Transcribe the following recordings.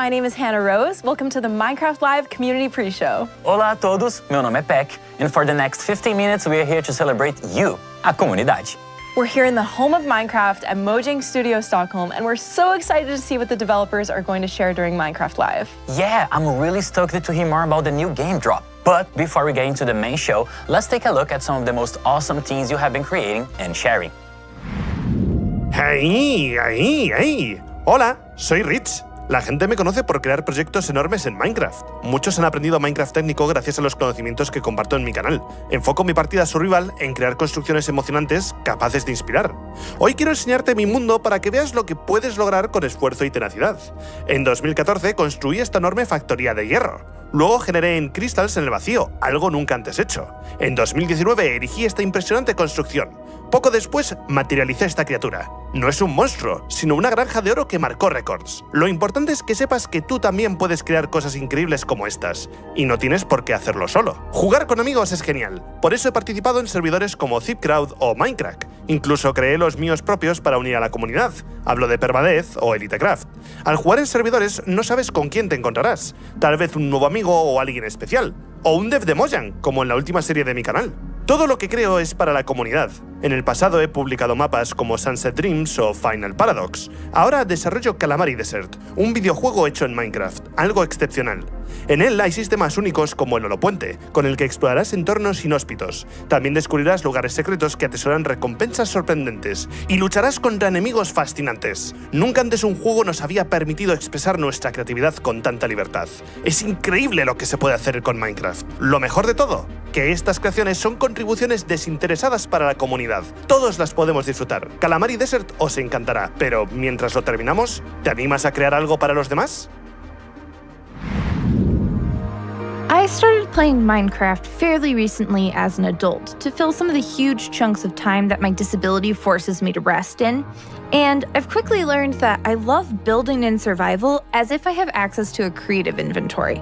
my name is Hannah Rose. Welcome to the Minecraft Live Community Pre-Show. Olá a todos, meu nome é Peck, and for the next 15 minutes we are here to celebrate you, a comunidade. We're here in the home of Minecraft at Mojang Studio Stockholm, and we're so excited to see what the developers are going to share during Minecraft Live. Yeah, I'm really stoked to hear more about the new game drop. But before we get into the main show, let's take a look at some of the most awesome things you have been creating and sharing. ¡Hey! Hola, soy Rich. La gente me conoce por crear proyectos enormes en Minecraft. Muchos han aprendido Minecraft técnico gracias a los conocimientos que comparto en mi canal. Enfoco mi partida survival en crear construcciones emocionantes capaces de inspirar. Hoy quiero enseñarte mi mundo para que veas lo que puedes lograr con esfuerzo y tenacidad. En 2014 construí esta enorme factoría de hierro. Luego generé en crystals en el vacío, algo nunca antes hecho. En 2019 erigí esta impresionante construcción. Poco después materialicé esta criatura. No es un monstruo, sino una granja de oro que marcó récords. Lo importante es que sepas que tú también puedes crear cosas increíbles como estas, y no tienes por qué hacerlo solo. Jugar con amigos es genial, por eso he participado en servidores como Zipcrowd o Minecraft. Incluso creé los míos propios para unir a la comunidad. Hablo de Permadeath o Elitecraft. Al jugar en servidores no sabes con quién te encontrarás. Tal vez un nuevo amigo o alguien especial. O un dev de Mojang, como en la última serie de mi canal. Todo lo que creo es para la comunidad. En el pasado he publicado mapas como Sunset Dreams o Final Paradox. Ahora desarrollo Calamari Desert, un videojuego hecho en Minecraft, algo excepcional. En él hay sistemas únicos como el holopuente, con el que explorarás entornos inhóspitos. También descubrirás lugares secretos que atesoran recompensas sorprendentes y lucharás contra enemigos fascinantes. Nunca antes un juego nos había permitido expresar nuestra creatividad con tanta libertad. Es increíble lo que se puede hacer con Minecraft. Lo mejor de todo, que estas creaciones son contribuciones desinteresadas para la comunidad. Todos las podemos disfrutar. Calamari Desert os encantará, pero mientras lo terminamos, ¿te animas a crear algo para los demás? I started playing Minecraft fairly recently as an adult to fill some of the huge chunks of time that my disability forces me to rest in, and I've quickly learned that I love building in survival as if I have access to a creative inventory.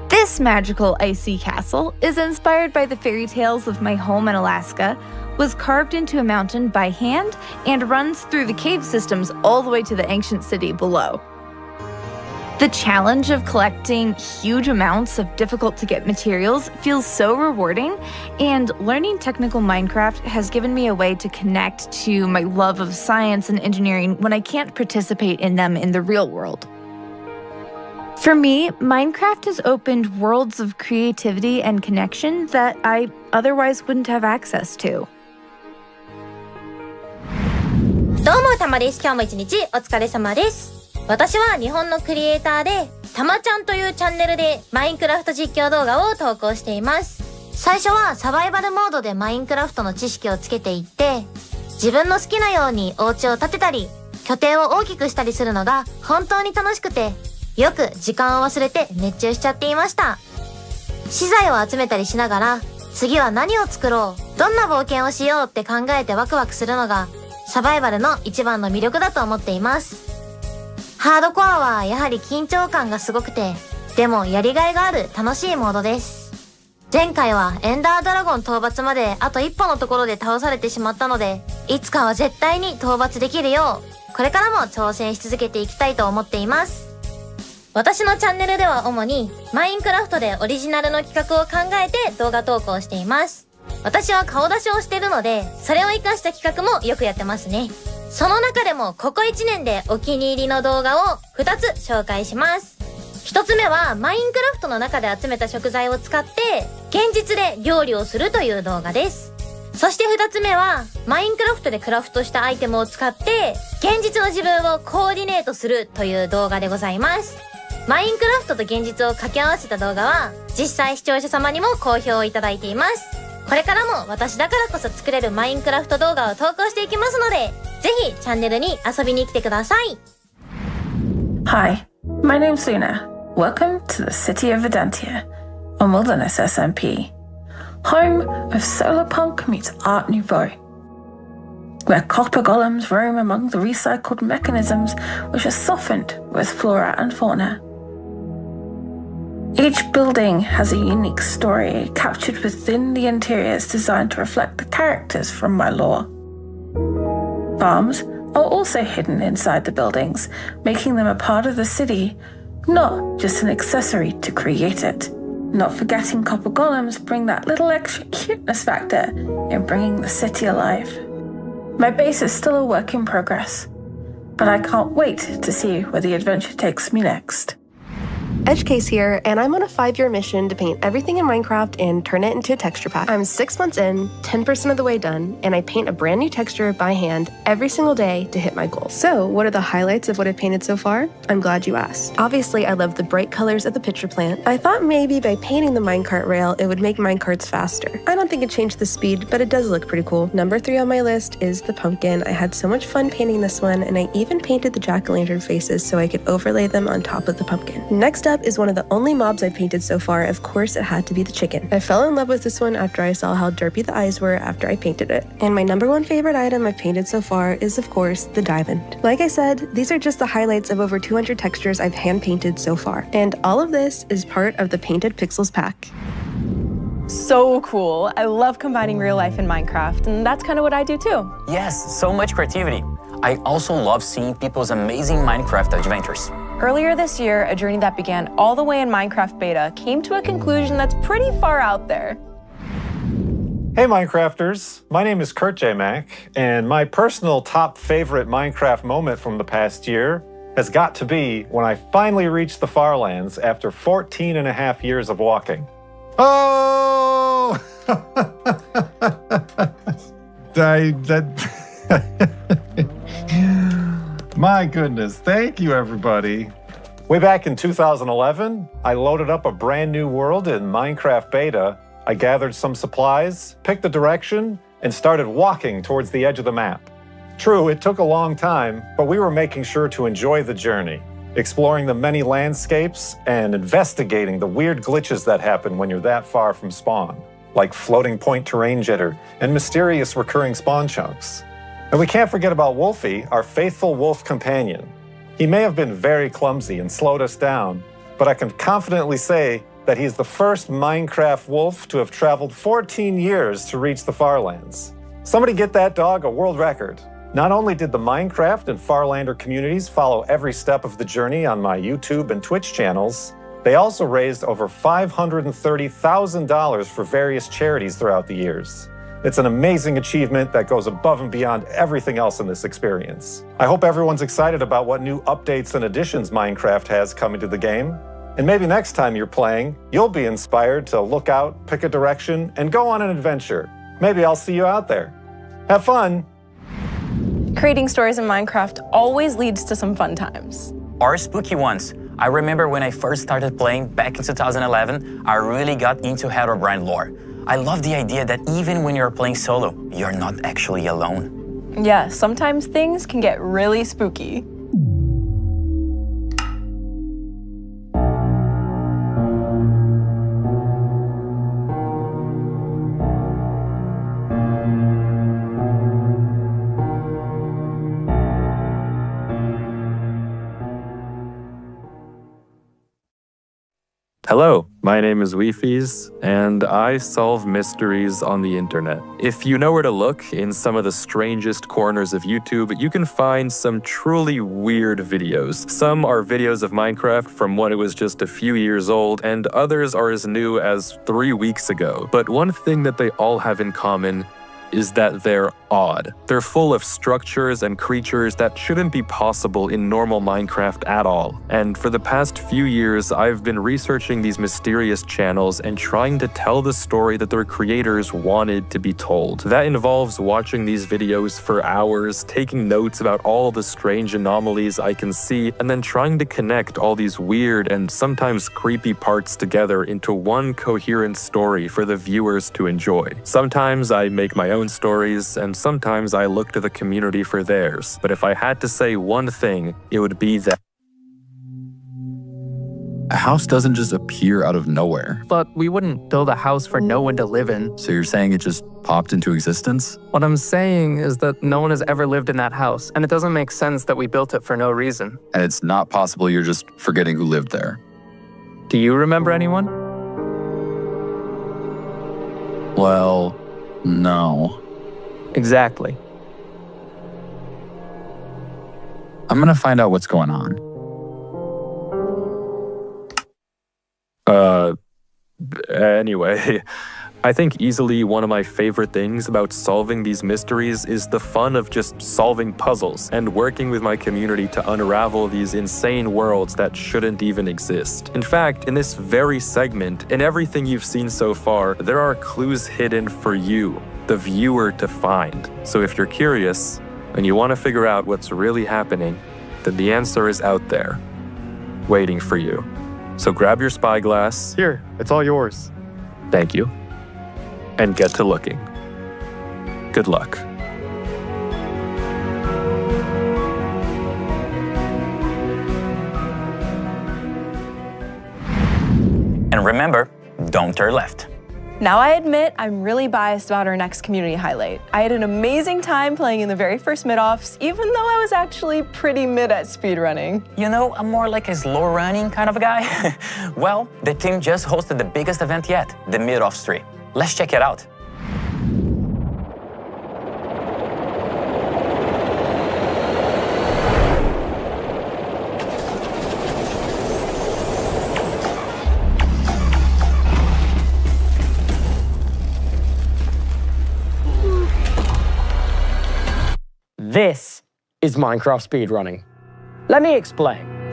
This magical icy castle is inspired by the fairy tales of my home in Alaska, was carved into a mountain by hand, and runs through the cave systems all the way to the ancient city below. The challenge of collecting huge amounts of difficult-to-get materials feels so rewarding, and learning technical Minecraft has given me a way to connect to my love of science and engineering when I can't participate in them in the real world. For me, Minecraft has opened worlds of creativity and connection that I otherwise wouldn't have access to. どうもたまです。今日も一日お疲れ様です。私は日本のクリエイターでたまちゃんというチャンネルでマインクラフト実況動画を投稿しています。最初はサバイバルモードでマインクラフトの知識をつけていって、自分の好きなようにお家を建てたり拠点を大きくしたりするのが本当に楽しくて、よく時間を忘れて熱中しちゃっていました。資材を集めたりしながら、次は何を作ろう、どんな冒険をしようって考えてワクワクするのがサバイバルの一番の魅力だと思っています。ハードコアはやはり緊張感がすごくて、でもやりがいがある楽しいモードです。前回はエンダードラゴン討伐まであと一歩のところで倒されてしまったので、いつかは絶対に討伐できるよう、これからも挑戦し続けていきたいと思っています。私のチャンネルでは主にマインクラフトでオリジナルの企画を考えて動画投稿しています。私は顔出しをしてるので、それを活かした企画もよくやってますね。その中でもここ1年でお気に入りの動画を2つ紹介します。1つ目はマインクラフトの中で集めた食材を使って現実で料理をするという動画です。そして2つ目はマインクラフトでクラフトしたアイテムを使って現実の自分をコーディネートするという動画でございます。マインクラフトと現実を掛け合わせた動画は実際視聴者様にも好評をいただいています。これからも私だからこそ作れるマインクラフト動画を投稿していきますので、ぜひチャンネルに遊びに来てください。 Hi, my name's Luna. Welcome to the city of Vedantia, on Wilderness SMP, home of Solarpunk meets Art Nouveau, where copper golems roam among the recycled mechanisms which are softened with flora and fauna. Each building has a unique story captured within the interiors designed to reflect the characters from my lore. Farms are also hidden inside the buildings, making them a part of the city not just an accessory to create it. Not forgetting copper golems bring that little extra cuteness factor in bringing the city alive. My base is still a work in progress, but I can't wait to see where the adventure takes me next. Edgecase here, and I'm on a 5-year mission to paint everything in Minecraft and turn it into a texture pack. I'm 6 months in, 10% of the way done, and I paint a brand new texture by hand every single day to hit my goal. So, what are the highlights of what I've painted so far? I'm glad you asked. Obviously, I love the bright colors of the pitcher plant. I thought maybe by painting the minecart rail, it would make minecarts faster. I don't think it changed the speed, but it does look pretty cool. Number 3 on my list is the pumpkin. I had so much fun painting this one, and I even painted the jack-o'-lantern faces so I could overlay them on top of the pumpkin. Next up is one of the only mobs I've painted so far. Of course, it had to be the chicken. I fell in love with this one after I saw how derpy the eyes were after I painted it. And my number 1 favorite item I've painted so far is, of course, the diamond. Like I said, these are just the highlights of over 200 textures I've hand-painted so far. And all of this is part of the Painted Pixels pack. So cool. I love combining real life and Minecraft, and that's kind of what I do too. Yes, so much creativity. I also love seeing people's amazing Minecraft adventures. Earlier this year, a journey that began all the way in Minecraft beta came to a conclusion that's pretty far out there. Hey Minecrafters, my name is Kurt J. Mack, and my personal top favorite Minecraft moment from the past year has got to be when I finally reached the Farlands after 14 and a half years of walking. Oh! My goodness, thank you everybody. Way back in 2011, I loaded up a brand new world in Minecraft beta. I gathered some supplies, picked a direction, and started walking towards the edge of the map. True, it took a long time, but we were making sure to enjoy the journey, exploring the many landscapes and investigating the weird glitches that happen when you're that far from spawn, like floating point terrain jitter and mysterious recurring spawn chunks. And we can't forget about Wolfie, our faithful wolf companion. He may have been very clumsy and slowed us down, but I can confidently say that he's the first Minecraft wolf to have traveled 14 years to reach the Farlands. Somebody get that dog a world record. Not only did the Minecraft and Farlander communities follow every step of the journey on my YouTube and Twitch channels, they also raised over $530,000 for various charities throughout the years. It's an amazing achievement that goes above and beyond everything else in this experience. I hope everyone's excited about what new updates and additions Minecraft has coming to the game. And maybe next time you're playing, you'll be inspired to look out, pick a direction, and go on an adventure. Maybe I'll see you out there. Have fun! Creating stories in Minecraft always leads to some fun times. Or spooky ones. I remember when I first started playing back in 2011, I really got into Herobrine lore. I love the idea that even when you're playing solo, you're not actually alone. Yeah, sometimes things can get really spooky. Hello, my name is Weefies, and I solve mysteries on the internet. If you know where to look in some of the strangest corners of YouTube, you can find some truly weird videos. Some are videos of Minecraft from when it was just a few years old, and others are as new as 3 weeks ago. But one thing that they all have in common is that they're odd. They're full of structures and creatures that shouldn't be possible in normal Minecraft at all. And for the past few years, I've been researching these mysterious channels and trying to tell the story that their creators wanted to be told. That involves watching these videos for hours, taking notes about all the strange anomalies I can see, and then trying to connect all these weird and sometimes creepy parts together into one coherent story for the viewers to enjoy. Sometimes I make my own stories, and sometimes I look to the community for theirs. But if I had to say one thing, it would be that a house doesn't just appear out of nowhere. But we wouldn't build a house for no one to live in. So you're saying it just popped into existence? What I'm saying is that no one has ever lived in that house, and it doesn't make sense that we built it for no reason. And it's not possible you're just forgetting who lived there. Do you remember anyone? Well, no. Exactly. I'm gonna find out what's going on. Anyway, I think easily one of my favorite things about solving these mysteries is the fun of just solving puzzles and working with my community to unravel these insane worlds that shouldn't even exist. In fact, in this very segment, in everything you've seen so far, there are clues hidden for you, the viewer, to find. So if you're curious and you want to figure out what's really happening, then the answer is out there, waiting for you. So grab your spyglass. Here, it's all yours. Thank you. And get to looking. Good luck. And remember, don't turn left. Now I admit I'm really biased about our next community highlight. I had an amazing time playing in the very first mid-offs, even though I was actually pretty mid at speedrunning. You know, I'm more like a slow running kind of a guy. Well, the team just hosted the biggest event yet, the Mid-Offs 3. Let's check it out. This is Minecraft speedrunning. Let me explain.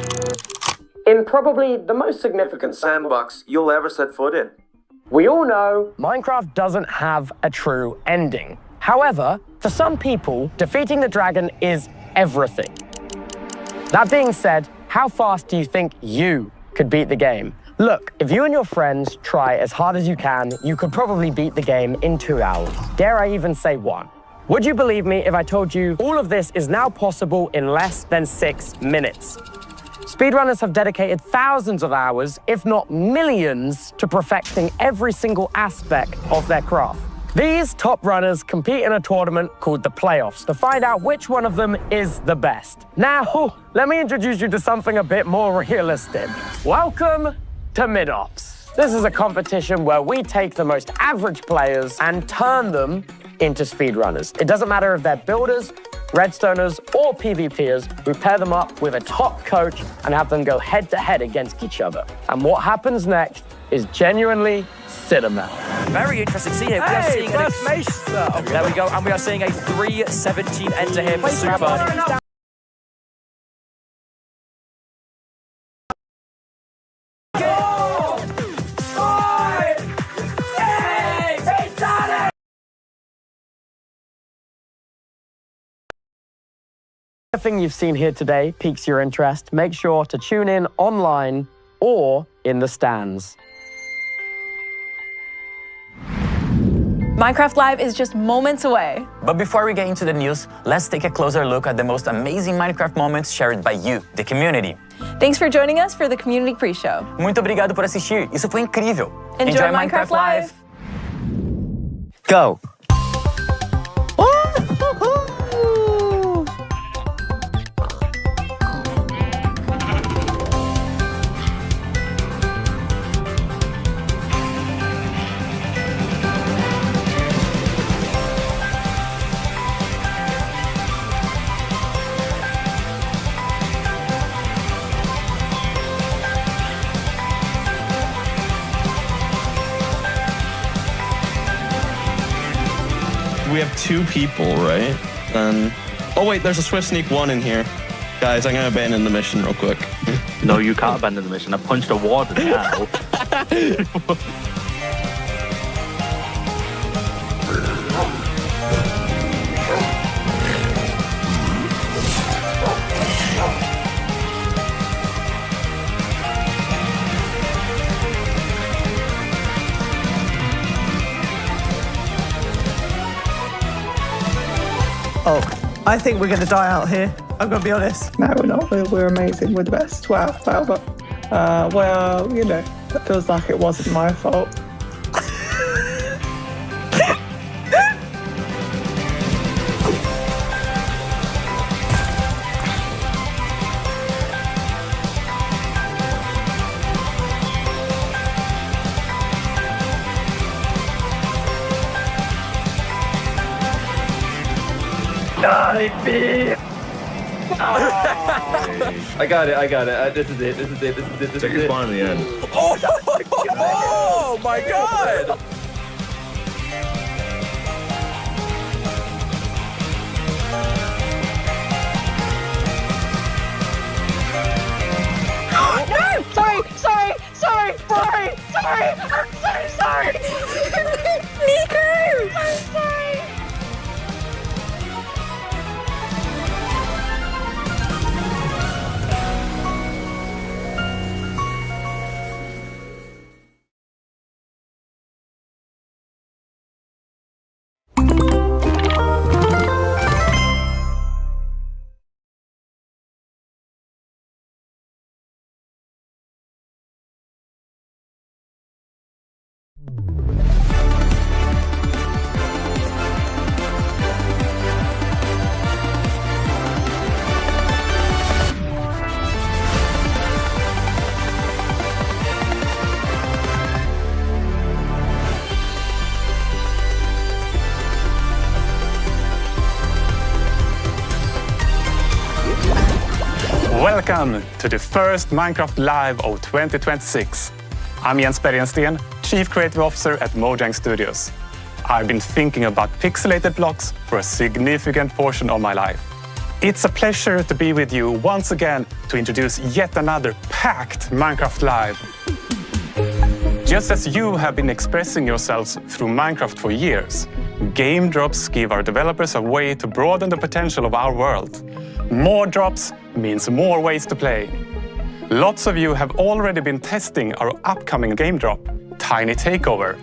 In probably the most significant sandbox you'll ever set foot in. We all know Minecraft doesn't have a true ending. However, for some people, defeating the dragon is everything. That being said, how fast do you think you could beat the game? Look, if you and your friends try as hard as you can, you could probably beat the game in 2 hours. Dare I even say 1. Would you believe me if I told you all of this is now possible in less than 6 minutes? Speedrunners have dedicated thousands of hours, if not millions, to perfecting every single aspect of their craft. These top runners compete in a tournament called the playoffs to find out which one of them is the best. Now, let me introduce you to something a bit more realistic. Welcome to Mid-Offs. This is a competition where we take the most average players and turn them into speedrunners. It doesn't matter if they're builders, redstoners, or PvPers. We pair them up with a top coach and have them go head-to-head against each other. And what happens next is genuinely cinema. Very interesting. See here, we are seeing there we go, and we are seeing a 3:17 enter here for Super. Everything you've seen here today piques your interest, make sure to tune in online or in the stands. Minecraft Live is just moments away. But before we get into the news, let's take a closer look at the most amazing Minecraft moments shared by you, the community. Thanks for joining us for the Community Pre-Show. Muito obrigado por assistir. Isso foi incrível. Enjoy Minecraft Live. Go. We have 2 people, right? Then, oh wait, there's a Swift Sneak 1 in here. Guys, I'm gonna abandon the mission real quick. No, you can't abandon the mission. I punched a warden now. Oh, I think we're going to die out here. I'm going to be honest. No, we're not. We're amazing. We're the best. Wow. But, well, you know, it feels like it wasn't my fault. I got it. This is it. Check your spawn in the end. Oh my god! No! Sorry! I'm sorry! Nico! I'm sorry! Welcome to the first Minecraft Live of 2026. I'm Jens Bergensten, Chief Creative Officer at Mojang Studios. I've been thinking about pixelated blocks for a significant portion of my life. It's a pleasure to be with you once again to introduce yet another packed Minecraft Live. Just as you have been expressing yourselves through Minecraft for years, game drops give our developers a way to broaden the potential of our world. More drops means more ways to play. Lots of you have already been testing our upcoming game drop, Tiny Takeover.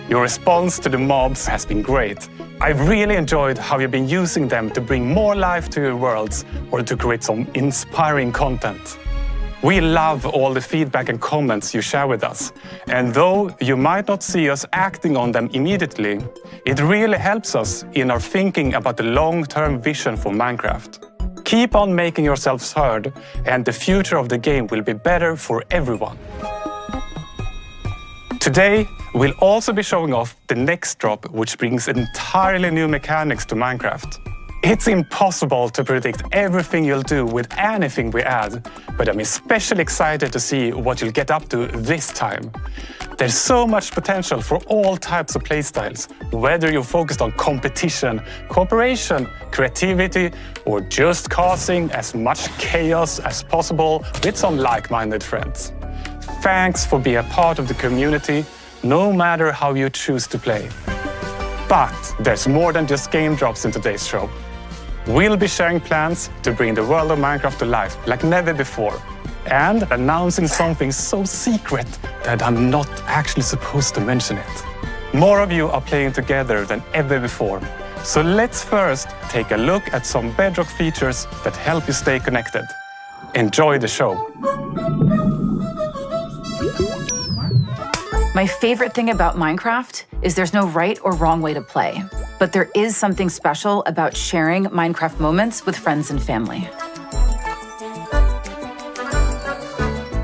Your response to the mobs has been great. I've really enjoyed how you've been using them to bring more life to your worlds or to create some inspiring content. We love all the feedback and comments you share with us. And though you might not see us acting on them immediately, it really helps us in our thinking about the long-term vision for Minecraft. Keep on making yourselves heard, and the future of the game will be better for everyone. Today, we'll also be showing off the next drop, which brings entirely new mechanics to Minecraft. It's impossible to predict everything you'll do with anything we add, but I'm especially excited to see what you'll get up to this time. There's so much potential for all types of playstyles, whether you're focused on competition, cooperation, creativity, or just causing as much chaos as possible with some like-minded friends. Thanks for being a part of the community, no matter how you choose to play. But there's more than just game drops in today's show. We'll be sharing plans to bring the world of Minecraft to life like never before, and announcing something so secret that I'm not actually supposed to mention it. More of you are playing together than ever before, so let's first take a look at some Bedrock features that help you stay connected. Enjoy the show. My favorite thing about Minecraft is there's no right or wrong way to play, but there is something special about sharing Minecraft moments with friends and family.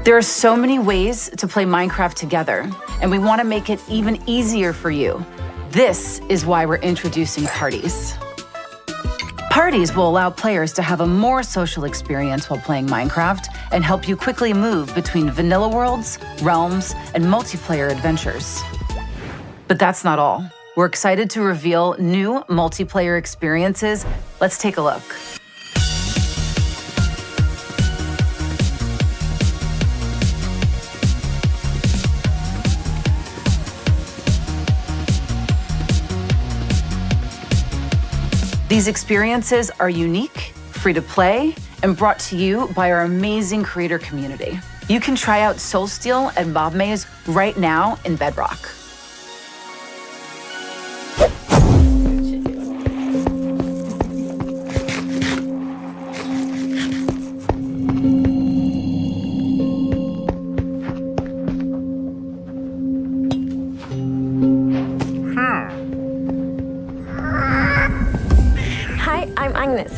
There are so many ways to play Minecraft together, and we want to make it even easier for you. This is why we're introducing parties. Parties will allow players to have a more social experience while playing Minecraft and help you quickly move between vanilla worlds, realms, and multiplayer adventures. But that's not all. We're excited to reveal new multiplayer experiences. Let's take a look. These experiences are unique, free to play, and brought to you by our amazing creator community. You can try out Soulsteel and Mob Maze right now in Bedrock.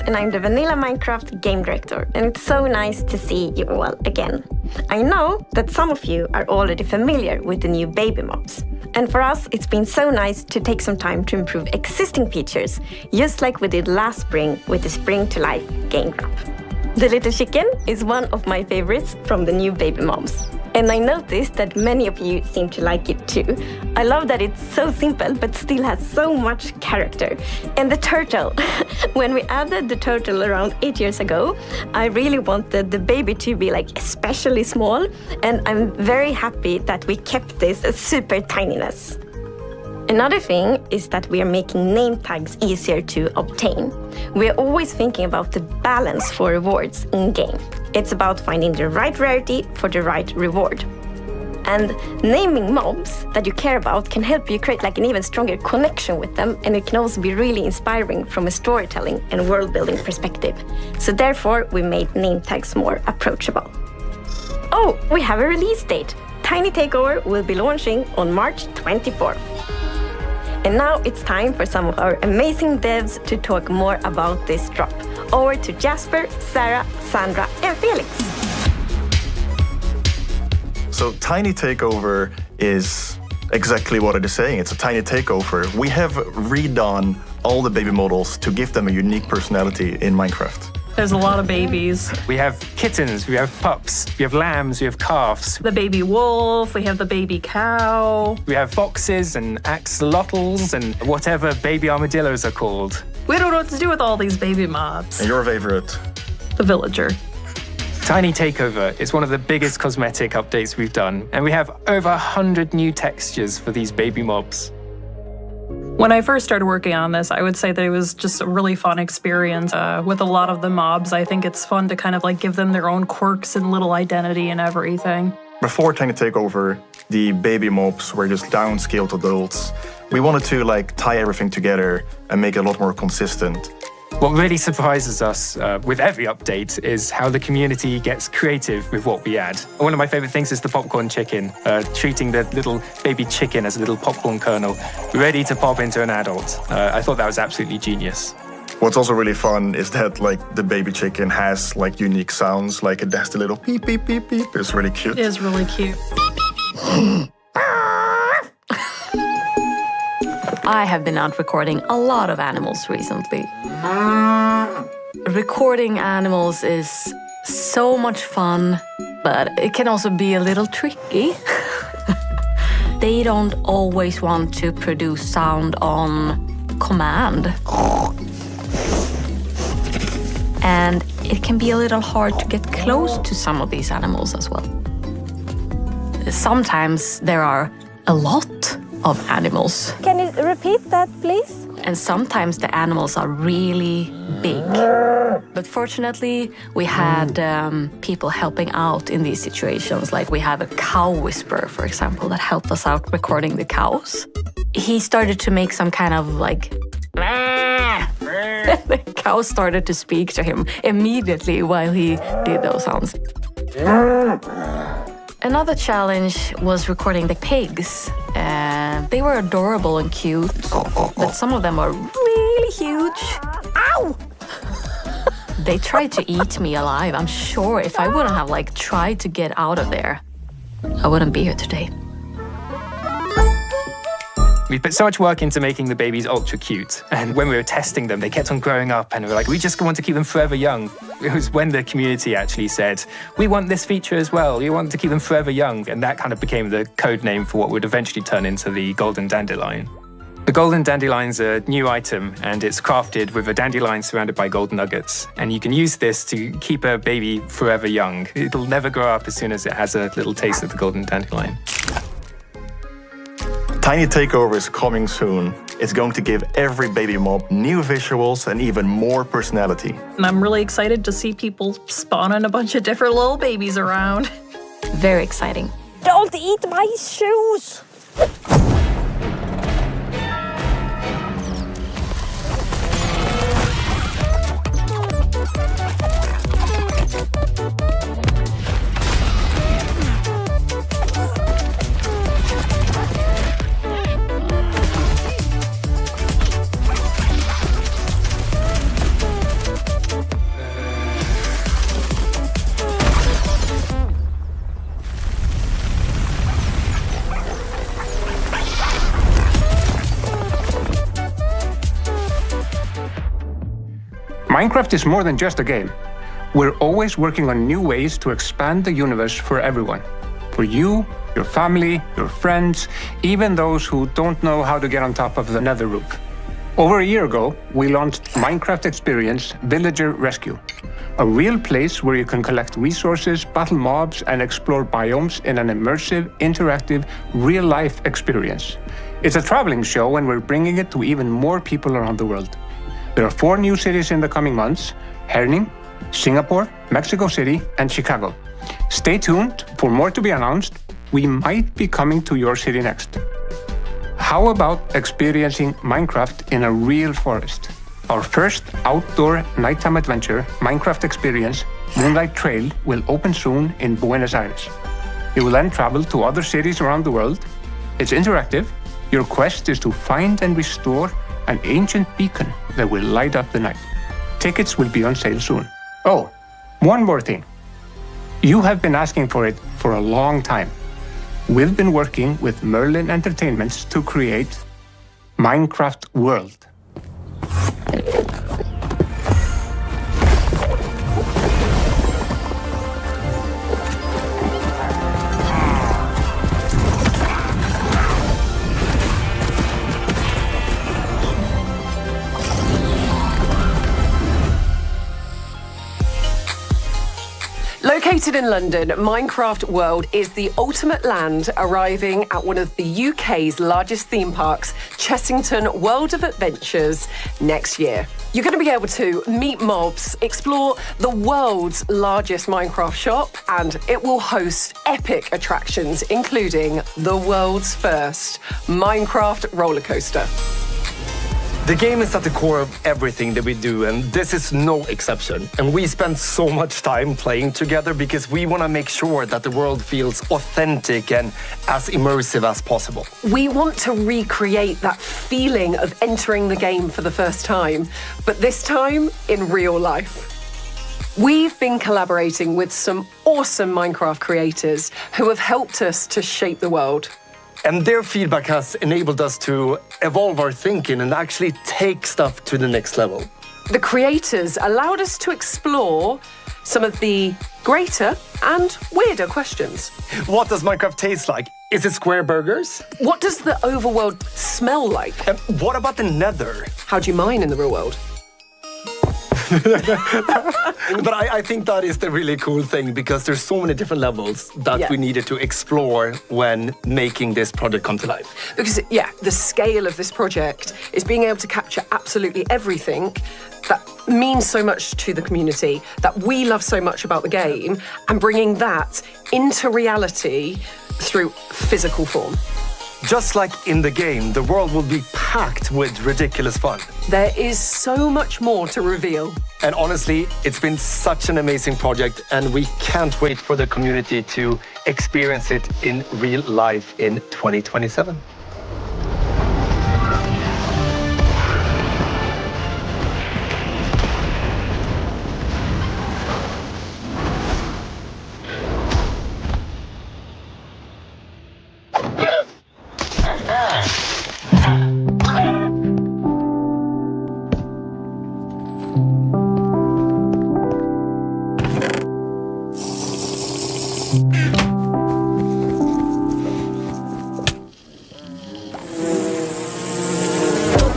And I'm the Vanilla Minecraft Game Director, and it's so nice to see you all again. I know that some of you are already familiar with the new baby mobs, and for us it's been so nice to take some time to improve existing features, just like we did last spring with the Spring to Life game drop. The little chicken is one of my favorites from the new baby moms. And I noticed that many of you seem to like it too. I love that it's so simple but still has so much character. And the turtle. When we added the turtle around 8 years ago, I really wanted the baby to be like especially small, and I'm very happy that we kept this super tininess. Another thing is that we are making name tags easier to obtain. We are always thinking about the balance for rewards in-game. It's about finding the right rarity for the right reward. And naming mobs that you care about can help you create like an even stronger connection with them, and it can also be really inspiring from a storytelling and world-building perspective. So therefore, we made name tags more approachable. Oh, we have a release date. Tiny Takeover will be launching on March 24th. And now it's time for some of our amazing devs to talk more about this drop. Over to Jasper, Sarah, Sandra, and Felix. So Tiny Takeover is exactly what it is saying. It's a tiny takeover. We have redone all the baby models to give them a unique personality in Minecraft. There's a lot of babies. We have kittens, we have pups, we have lambs, we have calves. The baby wolf, we have the baby cow. We have foxes and axolotls and whatever baby armadillos are called. We don't know what to do with all these baby mobs. And your favorite? The villager. Tiny Takeover is one of the biggest cosmetic updates we've done, and we have over 100 new textures for these baby mobs. When I first started working on this, I would say that it was just a really fun experience. With a lot of the mobs, I think it's fun to kind of like give them their own quirks and little identity and everything. Before Tiny Takeover, the baby mobs were just downscaled adults. We wanted to like tie everything together and make it a lot more consistent. What really surprises us with every update is how the community gets creative with what we add. One of my favorite things is the popcorn chicken, treating the little baby chicken as a little popcorn kernel, ready to pop into an adult. I thought that was absolutely genius. What's also really fun is that like the baby chicken has like unique sounds, like it has the little beep, beep, beep, beep. It's really cute. It is really cute. I have been out recording a lot of animals recently. Recording animals is so much fun, but it can also be a little tricky. They don't always want to produce sound on command. And it can be a little hard to get close to some of these animals as well. Sometimes there are a lot of animals. Can you repeat that, please? And sometimes the animals are really big. But fortunately, we had people helping out in these situations. Like we have a cow whisperer, for example, that helped us out recording the cows. He started to make some kind of like... The cow started to speak to him immediately while he did those sounds. Another challenge was recording the pigs. They were adorable and cute, but some of them were really huge. Ow! They tried to eat me alive. I'm sure if I wouldn't have like tried to get out of there, I wouldn't be here today. We put so much work into making the babies ultra cute, and when we were testing them, they kept on growing up, and we were like, we just want to keep them forever young. It was when the community actually said, we want this feature as well, we want to keep them forever young, and that kind of became the code name for what would eventually turn into the golden dandelion. The golden dandelion's a new item, and it's crafted with a dandelion surrounded by gold nuggets, and you can use this to keep a baby forever young. It'll never grow up as soon as it has a little taste of the golden dandelion. Tiny Takeover is coming soon. It's going to give every baby mob new visuals and even more personality. And I'm really excited to see people spawning a bunch of different little babies around. Very exciting. Don't eat my shoes! Minecraft is more than just a game. We're always working on new ways to expand the universe for everyone. For you, your family, your friends, even those who don't know how to get on top of the nether roof. Over a year ago, we launched Minecraft Experience Villager Rescue, a real place where you can collect resources, battle mobs, and explore biomes in an immersive, interactive, real-life experience. It's a traveling show, and we're bringing it to even more people around the world. There are 4 new cities in the coming months: Herning, Singapore, Mexico City, and Chicago. Stay tuned for more to be announced. We might be coming to your city next. How about experiencing Minecraft in a real forest? Our first outdoor nighttime adventure, Minecraft Experience Moonlight Trail, will open soon in Buenos Aires. You will then travel to other cities around the world. It's interactive. Your quest is to find and restore an ancient beacon that will light up the night. Tickets will be on sale soon. Oh, one more thing. You have been asking for it for a long time. We've been working with Merlin Entertainments to create Minecraft World. Located in London, Minecraft World is the ultimate land, arriving at one of the UK's largest theme parks, Chessington World of Adventures, next year. You're going to be able to meet mobs, explore the world's largest Minecraft shop, and it will host epic attractions, including the world's first Minecraft roller coaster. The game is at the core of everything that we do, and this is no exception. And we spend so much time playing together because we want to make sure that the world feels authentic and as immersive as possible. We want to recreate that feeling of entering the game for the first time, but this time in real life. We've been collaborating with some awesome Minecraft creators who have helped us to shape the world. And their feedback has enabled us to evolve our thinking and actually take stuff to the next level. The creators allowed us to explore some of the greater and weirder questions. What does Minecraft taste like? Is it square burgers? What does the overworld smell like? What about the nether? How do you mine in the real world? But I think that is the really cool thing, because there's so many different levels that we needed to explore when making this project come to life. Because, the scale of this project is being able to capture absolutely everything that means so much to the community, that we love so much about the game, and bringing that into reality through physical form. Just like in the game, the world will be packed with ridiculous fun. There is so much more to reveal. And honestly, it's been such an amazing project, and we can't wait for the community to experience it in real life in 2027.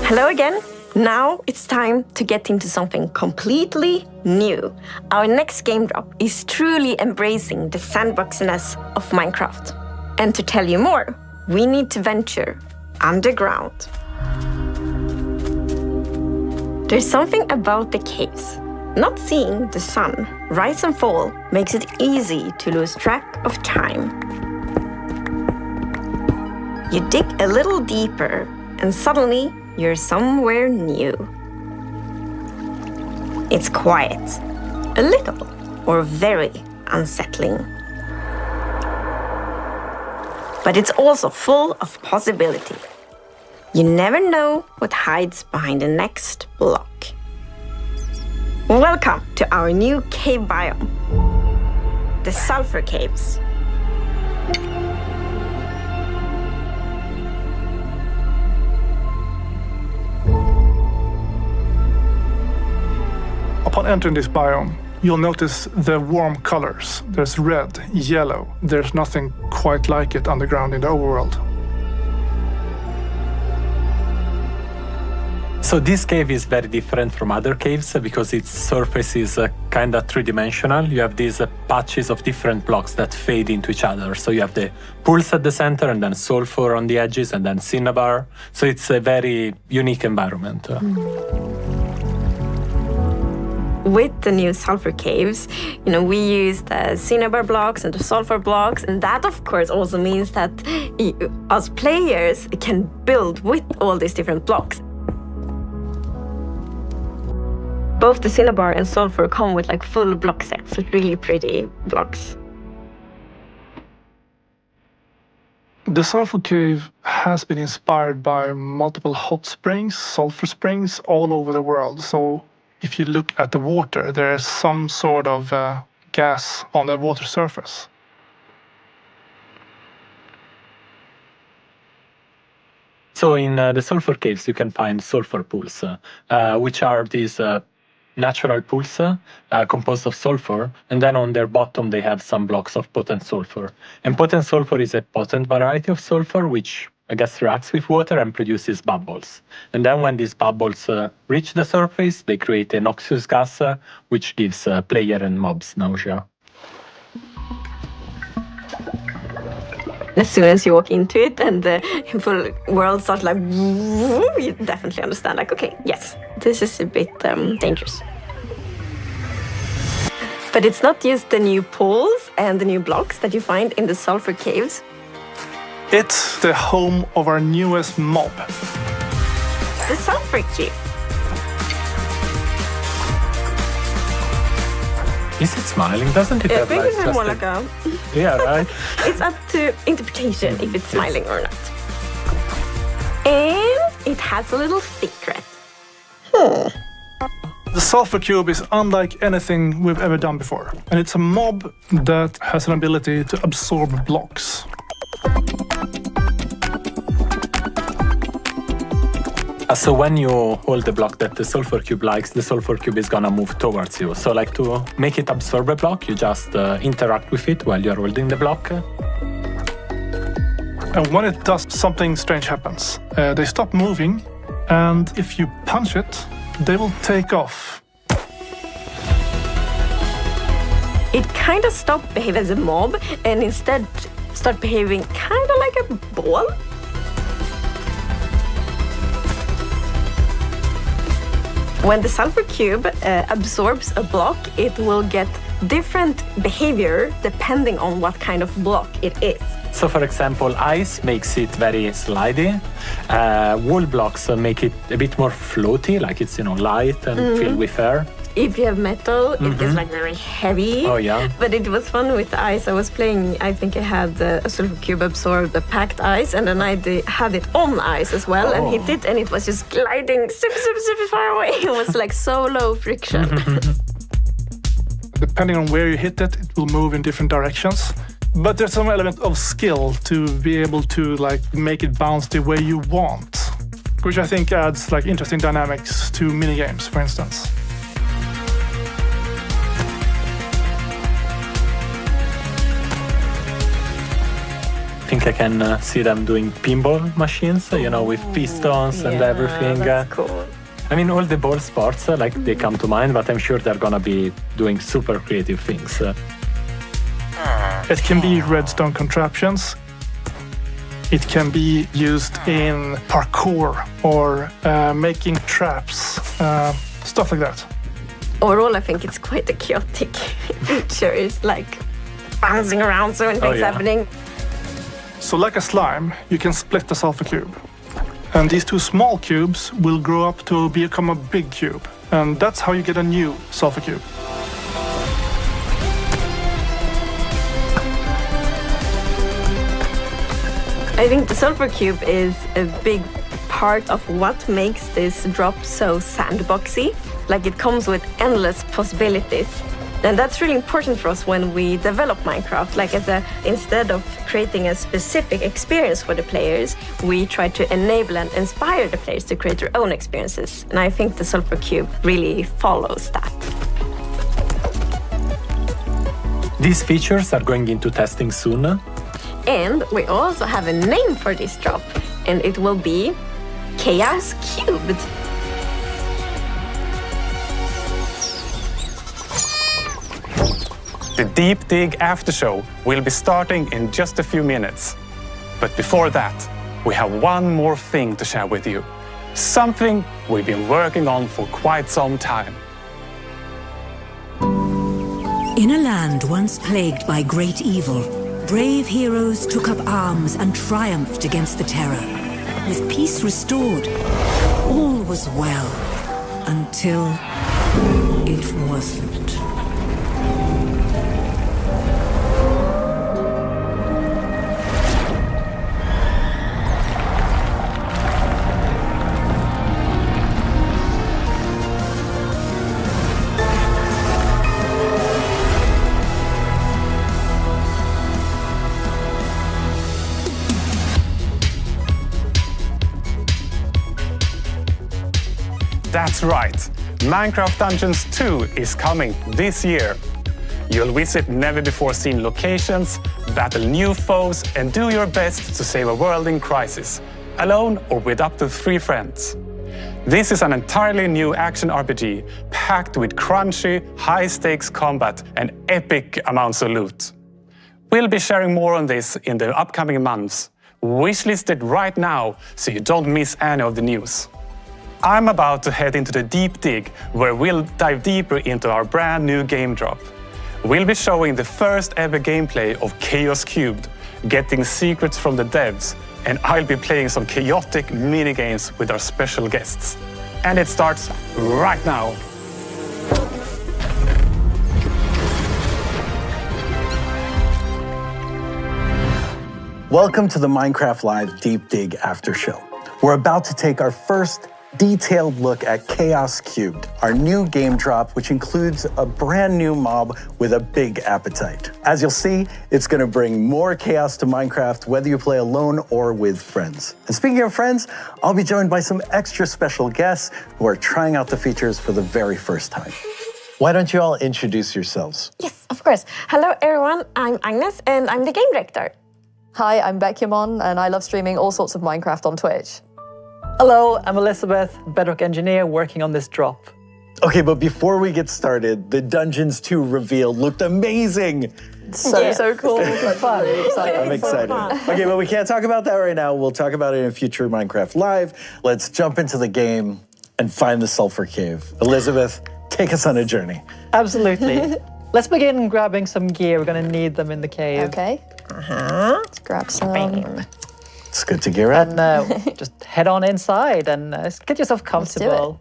Hello again. Now it's time to get into something completely new. Our next game drop is truly embracing the sandboxiness of Minecraft. And to tell you more, we need to venture underground. There's something about the caves. Not seeing the sun rise and fall makes it easy to lose track of time. You dig a little deeper, and suddenly you're somewhere new. It's quiet, a little or very unsettling. But it's also full of possibility. You never know what hides behind the next block. Welcome to our new cave biome, the Sulfur Caves. Upon entering this biome, you'll notice the warm colors. There's red, yellow. There's nothing quite like it underground in the overworld. So this cave is very different from other caves because its surface is kind of three-dimensional. You have these patches of different blocks that fade into each other. So you have the pools at the center and then sulfur on the edges and then cinnabar. So it's a very unique environment. With the new sulfur caves, we use the cinnabar blocks and the sulfur blocks, and that of course also means that us players can build with all these different blocks. Both the cinnabar and sulfur come with like full block sets, really pretty blocks. The sulfur cave has been inspired by multiple hot springs, sulfur springs all over the world. So if you look at the water, there is some sort of gas on the water surface. So in the sulfur caves, you can find sulfur pools, which are these natural pools composed of sulfur, and then on their bottom they have some blocks of potent sulfur. And potent sulfur is a potent variety of sulfur which I guess reacts with water and produces bubbles. And then when these bubbles reach the surface, they create a noxious gas which gives player and mobs nausea. As soon as you walk into it and the full world starts like, you definitely understand, like, okay, yes, this is a bit dangerous. But it's not just the new pools and the new blocks that you find in the sulfur caves. It's the home of our newest mob. The sulfur cube. Is it smiling? Doesn't it have maybe like it's just more like a... Yeah, right? It's up to interpretation if it's smiling or not. And it has a little secret. The sulfur cube is unlike anything we've ever done before. And it's a mob that has an ability to absorb blocks. So when you hold the block that the sulfur cube likes, the sulfur cube is gonna move towards you. So like to make it absorb a block, you just interact with it while you're holding the block. And when it does, something strange happens. They stop moving, and if you punch it, they will take off. It kind of stopped behaving as a mob and instead start behaving kind of like a ball. When the sulfur cube absorbs a block, it will get different behavior depending on what kind of block it is. So for example, ice makes it very slidey. Wool blocks make it a bit more floaty, like it's light and filled with air. If you have metal, it gets like very heavy. Oh yeah. But it was fun with the ice. I was playing, I think I had a sulfur cube absorb the packed ice, and then I had it on ice as well and hit it, and it was just gliding super far away. It was like so low friction. Depending on where you hit it, it will move in different directions. But there's some element of skill to be able to make it bounce the way you want, which I think adds interesting dynamics to minigames, for instance. I think I can see them doing pinball machines, with pistons and everything. That's cool. I mean, all the ball sports, they come to mind, but I'm sure they're gonna be doing super creative things. It can be redstone contraptions. It can be used in parkour or making traps, stuff like that. Overall, I think it's quite a chaotic feature. It's like bouncing around, so many things happening. So like a slime, you can split the sulfur cube. And these two small cubes will grow up to become a big cube. And that's how you get a new sulfur cube. I think the sulfur cube is a big part of what makes this drop so sandboxy. Like, it comes with endless possibilities. And that's really important for us when we develop Minecraft. Instead of creating a specific experience for the players, we try to enable and inspire the players to create their own experiences. And I think the sulfur cube really follows that. These features are going into testing soon. And we also have a name for this drop, and it will be Chaos Cubed. The Deep Dig After Show will be starting in just a few minutes. But before that, we have one more thing to share with you. Something we've been working on for quite some time. In a land once plagued by great evil, brave heroes took up arms and triumphed against the terror. With peace restored, all was well, until it wasn't. That's right, Minecraft Dungeons 2 is coming this year. You'll visit never-before-seen locations, battle new foes, and do your best to save a world in crisis, alone or with up to 3 friends. This is an entirely new action RPG, packed with crunchy, high-stakes combat and epic amounts of loot. We'll be sharing more on this in the upcoming months. Wishlist it right now so you don't miss any of the news. I'm about to head into the Deep Dig, where we'll dive deeper into our brand new game drop. We'll be showing the first ever gameplay of Chaos Cubed, getting secrets from the devs, and I'll be playing some chaotic minigames with our special guests. And it starts right now. Welcome to the Minecraft Live Deep Dig After Show. We're about to take our first detailed look at Chaos Cubed, our new game drop, which includes a brand new mob with a big appetite. As you'll see, it's going to bring more chaos to Minecraft, whether you play alone or with friends. And speaking of friends, I'll be joined by some extra special guests who are trying out the features for the very first time. Why don't you all introduce yourselves? Yes, of course. Hello, everyone. I'm Agnes, and I'm the game director. Hi, I'm Beckymon, and I love streaming all sorts of Minecraft on Twitch. Hello, I'm Elizabeth, Bedrock engineer working on this drop. Okay, but before we get started, the Dungeons 2 reveal looked amazing. So cool. Fun. Really exciting. I'm excited. Okay, but we can't talk about that right now. We'll talk about it in a future Minecraft Live. Let's jump into the game and find the Sulfur Cave. Elizabeth, take us on a journey. Absolutely. Let's begin grabbing some gear. We're going to need them in the cave. Okay. Let's grab some. It's good to gear up. And just head on inside and get yourself comfortable.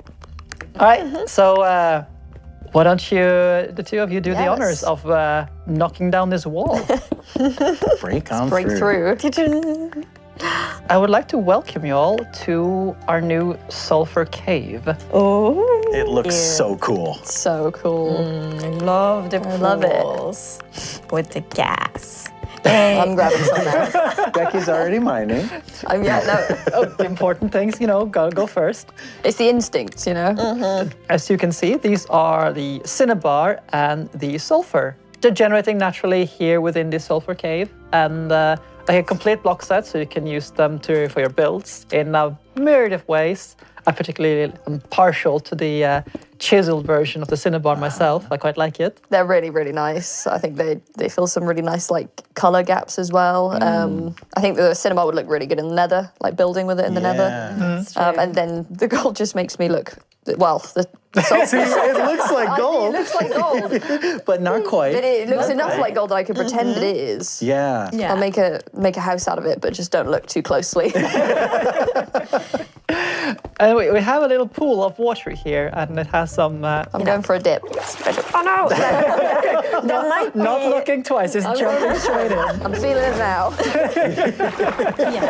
All right, so why don't you, the two of you, do the honors of knocking down this wall? Break through. I would like to welcome you all to our new Sulfur Cave. Oh, it looks so cool. So cool. I love the pools. Love it. With the gas. I'm grabbing some now. Becky's already mining. The important things, go first. It's the instincts, As you can see, these are the cinnabar and the sulfur. They're generating naturally here within this Sulfur Cave, and they are complete block sets, so you can use them for your builds in a myriad of ways. I particularly am partial to the chiseled version of the cinnabar myself. I quite like it. They're really, really nice. I think they fill some really nice color gaps as well. I think the cinnabar would look really good in nether, building with it in the nether. And then the gold just makes me look, well, the sulfur. It looks like gold. It looks like gold. But not quite. But it looks enough like gold that I can pretend it is. Yeah. I'll make a house out of it, but just don't look too closely. And we have a little pool of water here, and it has some... I'm going for a dip. Oh no! That might be... Not looking twice, it's jumping straight in. I'm feeling it now.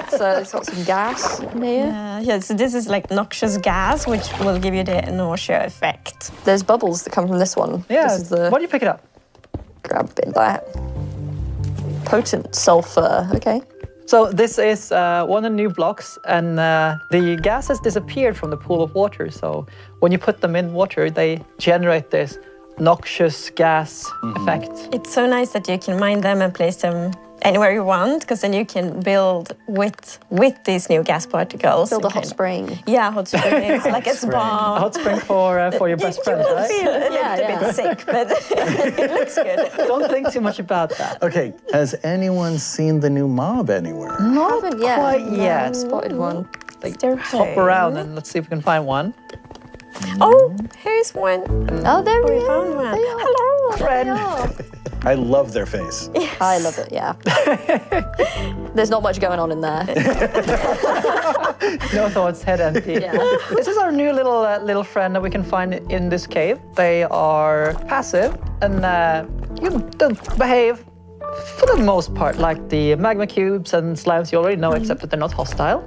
So it's got some gas in here. So this is noxious gas, which will give you the nausea effect. There's bubbles that come from this one. Yeah, this is the... why do you pick it up? Grab a bit of that. Potent sulfur, okay. So this is one of the new blocks, and the gas has disappeared from the pool of water. So when you put them in water, they generate this noxious gas effect. It's so nice that you can mine them and place them anywhere you want, because then you can build with these new gas particles. Build a hot spring. Yeah, hot spring. Like a spa. A hot spring for your best friend, You will right? feel a little bit sick, but it looks good. Don't think too much about that. Okay, has anyone seen the new mob anywhere? Not Haven't yet. quite yet. Spotted one. Hop around and let's see if we can find one. Oh, here's one. Oh, there we found one. Hello, friend. I love their face. Yes. I love it, yeah. There's not much going on in there. No thoughts, head empty. Yeah. This is our new little friend that we can find in this cave. They are passive and don't behave for the most part like the magma cubes and slimes you already know, except that they're not hostile.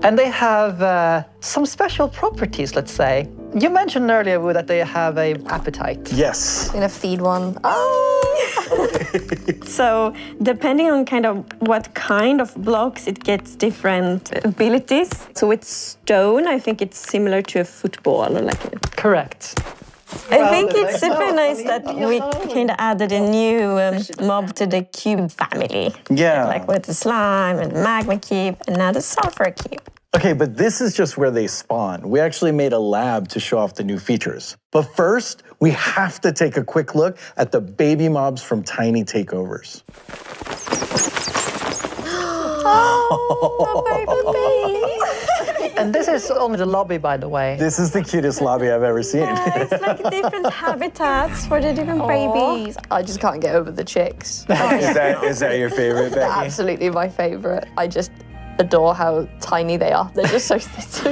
And they have some special properties, let's say. You mentioned earlier, Wu, that they have an appetite. Yes. I'm gonna feed one. So depending on kind of what kind of blocks, it gets different abilities. So with stone, I think it's similar to a football or like a... Correct. I think it's super nice that we kind of added a new mob to the cube family. Yeah. Like with the slime and magma cube and now the sulfur cube. Okay, but this is just where they spawn. We actually made a lab to show off the new features. But first, we have to take a quick look at the baby mobs from Tiny Takeovers. And this is only the lobby, by the way. This is the cutest lobby I've ever seen. Yeah, it's like different habitats for the different babies. I just can't get over the chicks. Is that your favorite, They're Becky? absolutely my favorite. I just adore how tiny they are. They're just so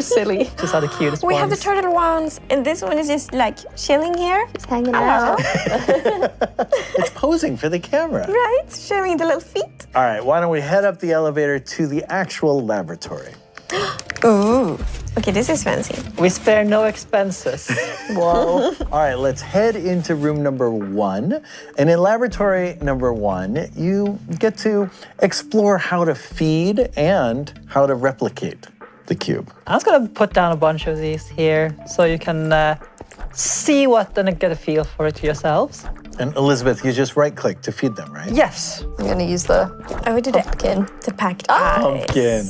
silly. Just are the cutest We ones. have the turtle ones, and this one is just like chilling here. Just hanging out. It's posing for the camera. Right, showing the little feet. All right, why don't we head up the elevator to the actual laboratory? Ooh, okay, this is fancy. We spare no expenses. Whoa. All right, let's head into room number 1. And in laboratory number 1, you get to explore how to feed and how to replicate the cube. I was going to put down a bunch of these here so you can see what and get a feel for it yourselves. And Elizabeth, you just right-click to feed them, right? Yes. I'm going to use the pumpkin. The packed eyes. Pumpkin.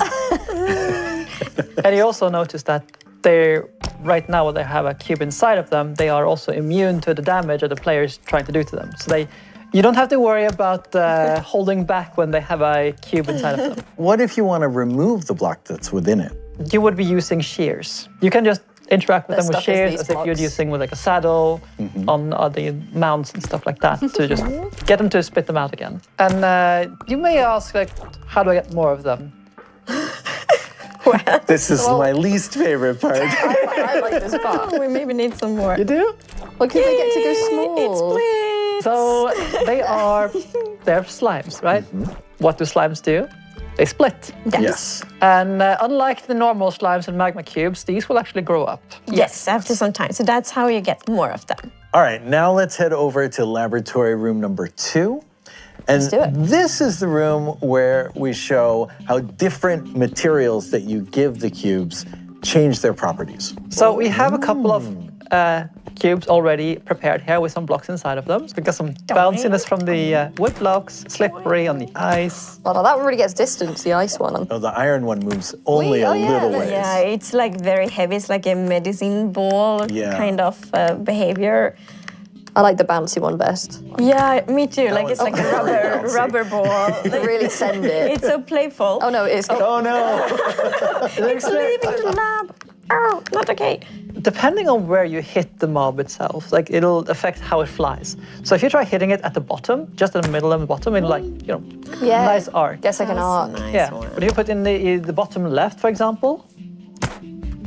And you also notice that they're, right now, when they have a cube inside of them, they are also immune to the damage that the player is trying to do to them. So you don't have to worry about holding back when they have a cube inside of them. What if you want to remove the block that's within it? You would be using shears. You can just interact with They're them with stuck as shears these as if you're blocks. using with like a saddle on the mounts and stuff like that to just get them to spit them out again. And you may ask, like, how do I get more of them? This is my least favorite part. I like this part. We maybe need some more. You do? Well, because they get to go small. It splits. So they're slimes, right? What do slimes do? They split. Yes. And unlike the normal slimes and magma cubes, these will actually grow up. Yes, after some time. So that's how you get more of them. All right, now let's head over to laboratory room number 2. And Let's do it. this is the room where we show how different materials that you give the cubes change their properties. So we have a couple of cubes already prepared here with some blocks inside of them. So we got some bounciness from the wood blocks, slippery on the ice. Well, that one really gets distance, the ice one. Oh, the iron one moves only a little ways. Yeah, it's like very heavy. It's like a medicine ball kind of behavior. I like the bouncy one best. Yeah, me too. Like it's like a rubber ball. Really send it. It's so playful. Oh no, it's... Oh no! It's leaving the lab. Oh, not okay. Depending on where you hit the mob itself, like it'll affect how it flies. So if you try hitting it at the bottom, just in the middle and the bottom, it'll like, nice arc. Gets like an arc. Yeah, but if you put in the bottom left, for example,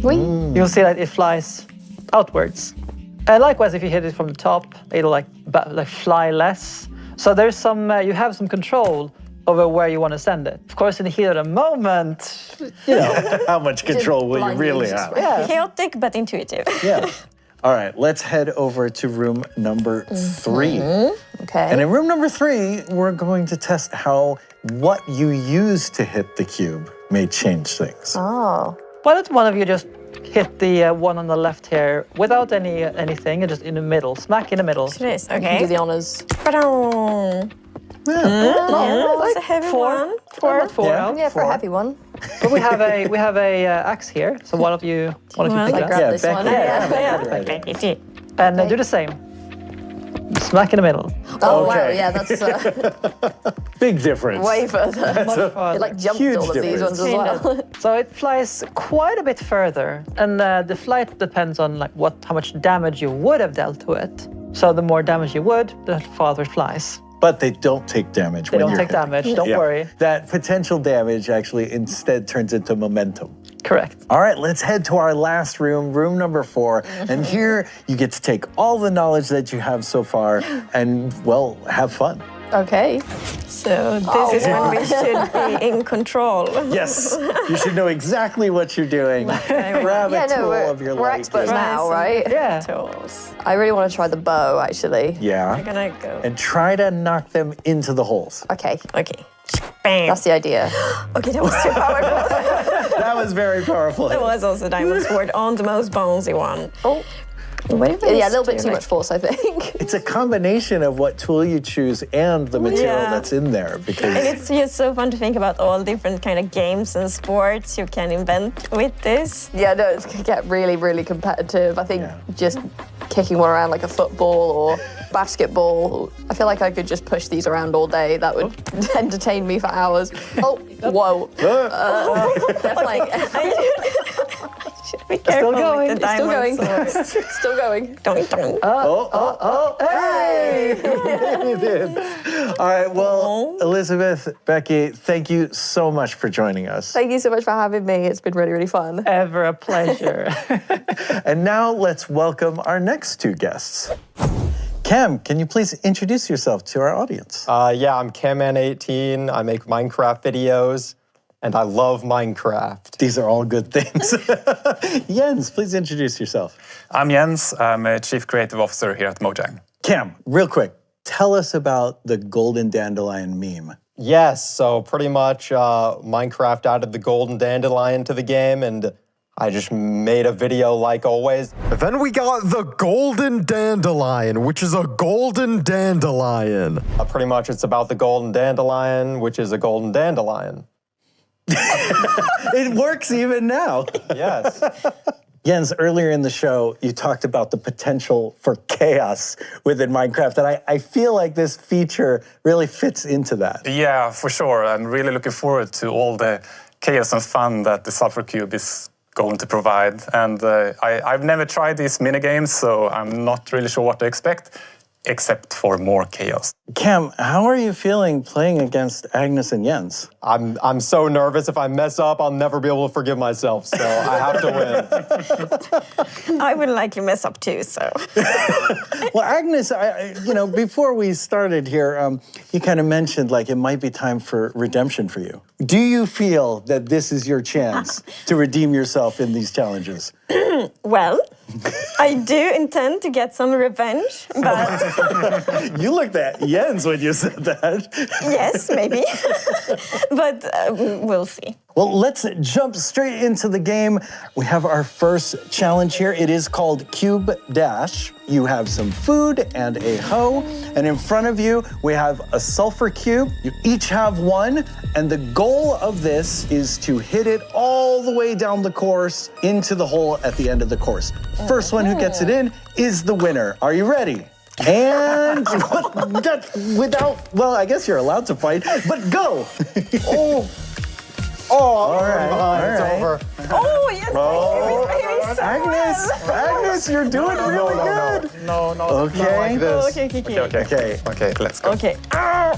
you'll see that it flies outwards. And likewise, if you hit it from the top, it'll like fly less. So there's some, you have some control over where you want to send it. Of course, in the heat of the moment, How much control will you really have? Yeah. Chaotic but intuitive. Yeah. All right, let's head over to room number 3. Okay. And in room number 3, we're going to test how what you use to hit the cube may change things. Oh. why don't one of you just hit the one on the left here without anything, just in the middle, smack in the middle. It is, You okay. can do the honors. That's a heavy one. Four out. Yeah, for a heavy one. But we have a axe here, so one of you pick it up. Grab this one. And do the same. Smack in the middle. Oh wow, yeah, that's big difference. way further. It like jumped huge all of these ones as well. So it flies quite a bit further, and the flight depends on like how much damage you would have dealt to it. So the more damage you would, the farther it flies. But they don't take damage They when don't you're take hitting. damage, don't worry. That potential damage actually instead turns into momentum. Correct. All right, let's head to our last room, room number 4. And here you get to take all the knowledge that you have so far and, well, have fun. Okay. So this is when we should be in control. Yes, you should know exactly what you're doing. Grab a tool of your we're liking. experts now, right? Yeah. Tools. I really want to try the bow, actually. Yeah. I'm gonna go. And try to knock them into the holes. Okay. Okay. Bam. That's the idea. Okay, that was too powerful. That was very powerful. That was also Diamond Sword on the most bonesy one. Oh. Yeah, a little bit too much force, I think. It's a combination of what tool you choose and the material that's in there. Because And it's just so fun to think about all different kind of games and sports you can invent with this. Yeah, no, it can get really, really competitive. I think just kicking one around like a football or basketball, I feel like I could just push these around all day. That would entertain me for hours. Oh, whoa. Definitely. Be careful with the It's still diamond going. sword. Still going. Hey! You did. All right, well, Elizabeth, Becky, thank you so much for joining us. Thank you so much for having me. It's been really, really fun. Ever a pleasure. And now let's welcome our next 2 guests. Cam, can you please introduce yourself to our audience? Yeah, I'm Camman18. I make Minecraft videos, and I love Minecraft. These are all good things. Jens, please introduce yourself. I'm Jens. I'm a Chief Creative Officer here at Mojang. Cam, real quick, tell us about the golden dandelion meme. Yes, so pretty much Minecraft added the golden dandelion to the game, and I just made a video like always. Then we got the golden dandelion, which is a golden dandelion. Pretty much it's about the golden dandelion, which is a golden dandelion. It works even now. Yes. Jens, earlier in the show, you talked about the potential for chaos within Minecraft, and I feel like this feature really fits into that. Yeah, for sure. I'm really looking forward to all the chaos and fun that the Sulfur Cube is going to provide. And I've never tried these minigames, so I'm not really sure what to expect, except for more chaos. Cam, how are you feeling playing against Agnes and Jens? I'm so nervous. If I mess up, I'll never be able to forgive myself, so I have to win. I would likely mess up too, so. Well, Agnes, before we started here, you kind of mentioned like it might be time for redemption for you. Do you feel that this is your chance to redeem yourself in these challenges? Well, I do intend to get some revenge, but... You looked at Jens when you said that. Yes, maybe. But we'll see. Well, let's jump straight into the game. We have our first challenge here. It is called Cube Dash. You have some food and a hoe, and in front of you, we have a sulfur cube. You each have one, and the goal of this is to hit it all the way down the course into the hole at the end of the course. First one who gets it in is the winner. Are you ready? And well, I guess you're allowed to fight, but go. All right. It's over. Oh, yes, Agnes, you're doing really good. No. Okay. Okay, let's go. Okay.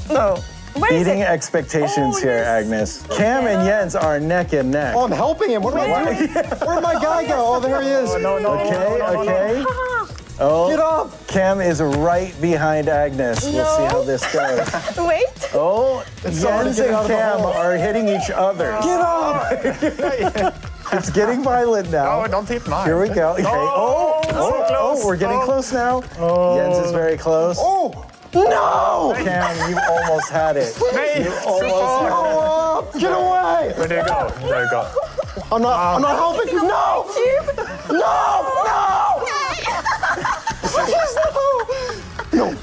No. Where is Beating it? expectations here, Agnes. Cam and Jens are neck and neck. Oh, I'm helping him. What am I doing? Where'd my guy go? Oh, there he is. Okay. Oh, get up! Cam is right behind Agnes. We'll see how this goes. Wait. Oh, Jens and Cam are hitting each other. Get up! It's getting violent now. No, don't hit mine. Here we go. Okay. Oh, we're getting close now. Jens is very close. Oh! No! Cam, you almost had it. You almost had it. Get away! There you go. I'm not helping. No! No!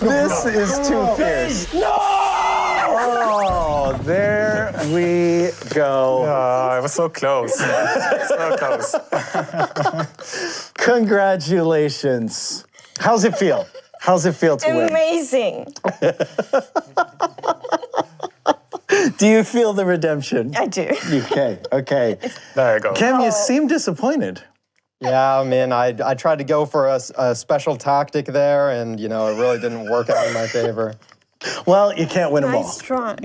This is too fierce. No! Oh, there we go. It was so close. So close. Congratulations. How's it feel? How's it feel to win? Amazing. Do you feel the redemption? I do. Okay. There you go. Kim, you seem disappointed. Yeah, man, I tried to go for a special tactic there, and, it really didn't work out in my favor. Well, you can't win them all. Nice try.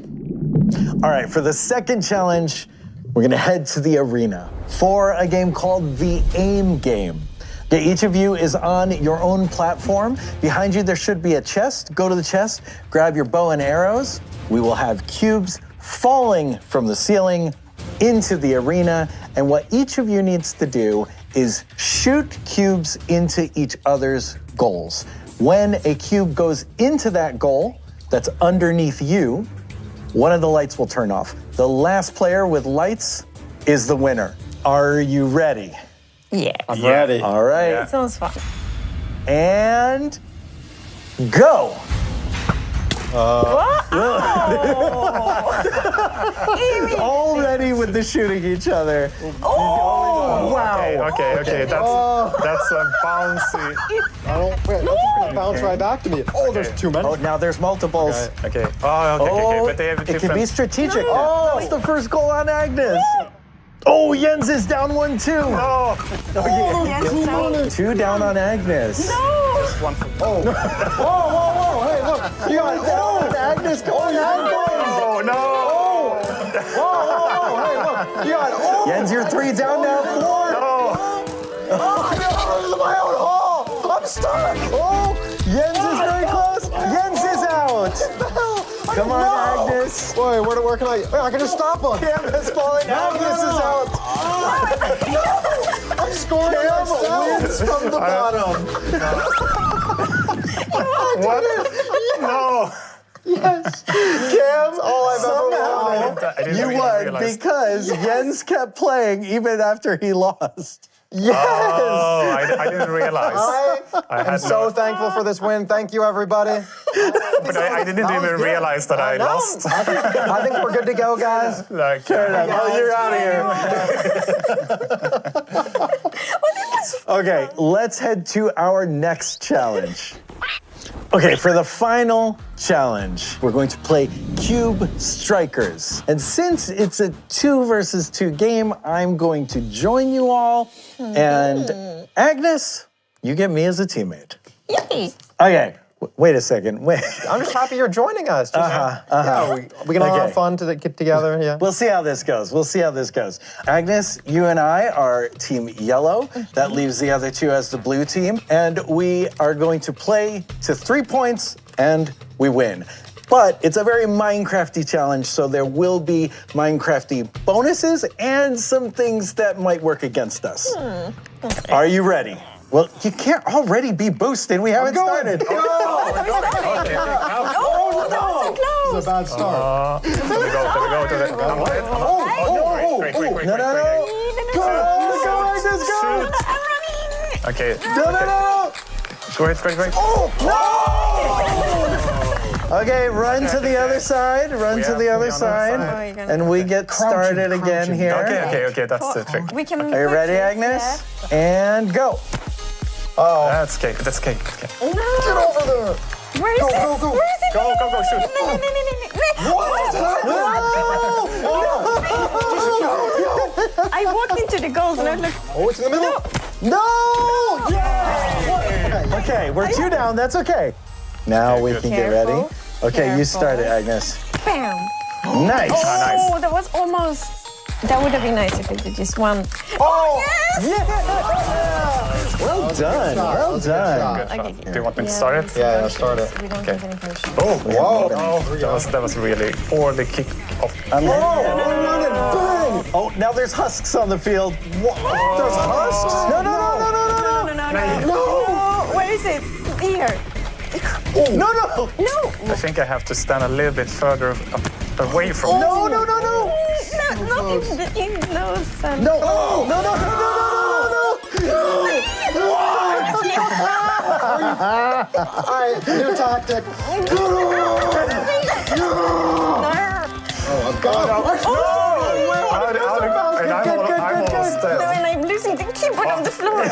All right, for the second challenge, we're going to head to the arena for a game called the Aim Game. Okay, each of you is on your own platform. Behind you, there should be a chest. Go to the chest, grab your bow and arrows. We will have cubes falling from the ceiling into the arena, and what each of you needs to do is shoot cubes into each other's goals. When a cube goes into that goal that's underneath you, one of the lights will turn off. The last player with lights is the winner. Are you ready? Yeah. I'm ready. All right. Yeah. Sounds fun. And go. Already with the shooting each other. Oh! Wow. Okay. That's a bouncy. Bounce right back to me. Oh, there's too many. Oh, now there's multiples. Okay. Okay. But they have it can different. be strategic. Oh, it's the first goal on Agnes. Oh, Jens is down 1-2. No. Two down on Agnes. No. Just one for. Whoa. Hey, look. You got down. Agnes going down. Oh, no. Whoa. Hey, look. You got Jens, you're 3 down now. 4. I'm stuck. Oh, Jens is very close. Jens is out. Come on, Agnes. Wait, where can I? Wait, I can just stop him. Cam is falling. Agnes is out. I'm scoring Wins from the bottom. What? No. Yes. Cam, all I've ever wanted. You won because Jens kept playing even after he lost. Yes! Oh, I didn't realize. I'm so thankful for this win. Thank you, everybody. But I didn't even realize that I lost. I think we're good to go, guys. Like, you're out of here. Okay, let's head to our next challenge. Okay, for the final challenge, we're going to play Cube Strikers. And since it's a 2 versus 2 game, I'm going to join you all. And Agnes, you get me as a teammate. Yay. Okay, wait a second. Wait. I'm just happy you're joining us. Yeah, we can all have fun to get together. Yeah. We'll see how this goes. Agnes, you and I are Team Yellow. That leaves the other 2 as the blue team. And we are going to play to 3 points and we win. But it's a very Minecrafty challenge, so there will be Minecrafty bonuses and some things that might work against us. Okay. Are you ready? Well, you can't already be boosted. We haven't started. This is a bad start. There we go to the. Great. No. Go, Agnes, go. I'm running. Okay. No. Great. Oh, no! Okay, run to the other side. And we get started again here. Okay, that's the trick. We can. Are you ready, Agnes? And go. Oh. That's cake. No. Get over there. Where is it? Go. Where is it? Go, shoot. I walked into the goals and I was like, oh, it's in the middle. No! Yeah! Okay, we're 2 down. That's okay. Now we can get ready. Okay, you start it, Agnes. Bam. Nice. Oh, that was almost. That would have been nice if it did just one. Oh, yes! Well done. Okay. Do you want me to start it? Yeah, start it. We don't have any potions. Oh, wow. That was really poorly kicked off. Oh, now there's husks on the field. What? There's husks? No. No! Where is it? Here. No. I think I have to stand a little bit further away from it. No. Not in the innocent. No! Oh! No! No! No! All right, new tactic. Oh, God. No, and I'm losing the keyboard on the floor.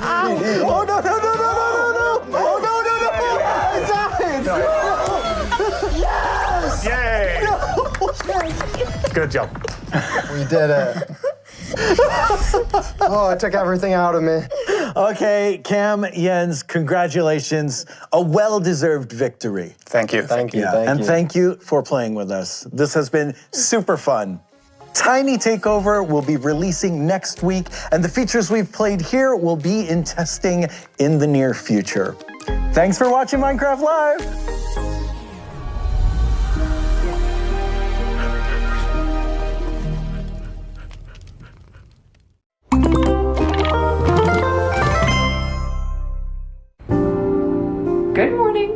Oh, no! Oh, no! Yes! Yay! Good job. We did it. Oh, it took everything out of me. Okay, Cam, Jens, congratulations. A well-deserved victory. Thank you. Thank you. And thank you for playing with us. This has been super fun. Tiny Takeover will be releasing next week, and the features we've played here will be in testing in the near future. Thanks for watching Minecraft Live. Good morning.